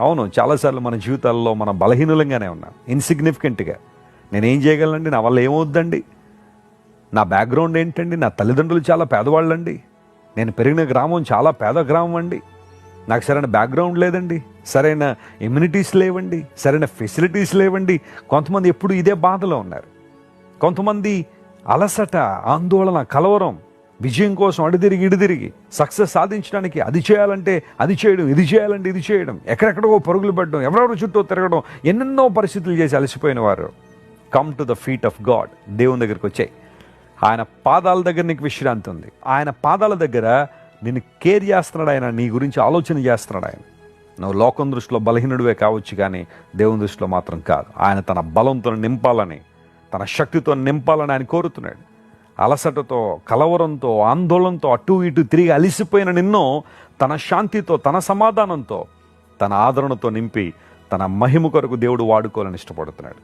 అవును, చాలాసార్లు మన జీవితాల్లో మనం బలహీనులంగానే ఉన్నాం, ఇన్సిగ్నిఫికెంట్గా. నేనేం చేయగలనండి, నా వల్ల ఏమవుద్దండి, నా బ్యాక్గ్రౌండ్ ఏంటండి, నా తల్లిదండ్రులు చాలా పేదవాళ్ళండి, నేను పెరిగిన గ్రామం చాలా పేద గ్రామం అండి, నాకు సరైన బ్యాక్గ్రౌండ్ లేదండి, సరైన ఇమ్యూనిటీస్ లేవండి, సరైన ఫెసిలిటీస్ లేవండి. కొంతమంది ఎప్పుడు ఇదే బాధలో ఉన్నారు. కొంతమంది అలసట, ఆందోళన, కలవరం, విజయం కోసం అడిదిరిగి ఇడిదిరిగి సక్సెస్ సాధించడానికి అది చేయాలంటే అది చేయడం, ఇది చేయాలంటే ఇది చేయడం, ఎక్కడెక్కడో పరుగులు పెట్టడం, ఎవరెవరు చుట్టూ తిరగడం, ఎన్నెన్నో పరిస్థితులు చేసి అలసిపోయిన వారు come to the feet of God. దేవుని దగ్గరికి వచ్చాయి. ఆయన పాదాల దగ్గర నీకు విశ్రాంతి ఉంది. ఆయన పాదాల దగ్గర నిన్ను కేర్ చేస్తున్నాడు ఆయన, నీ గురించి ఆలోచన చేస్తున్నాడు ఆయన. నువ్వు లోకం దృష్టిలో బలహీనుడివే కావచ్చు, కానీ దేవుని దృష్టిలో మాత్రం కాదు. ఆయన తన బలంతో నింపాలని, తన శక్తితో నింపాలని ఆయన కోరుతున్నాడు. అలసటతో, కలవరంతో, ఆందోళనతో అటు ఇటు తిరిగి అలిసిపోయిన నిన్ను తన శాంతితో, తన సమాధానంతో, తన ఆదరణతో నింపి తన మహిమ కొరకు దేవుడు వాడుకోవాలని ఇష్టపడుతున్నాడు.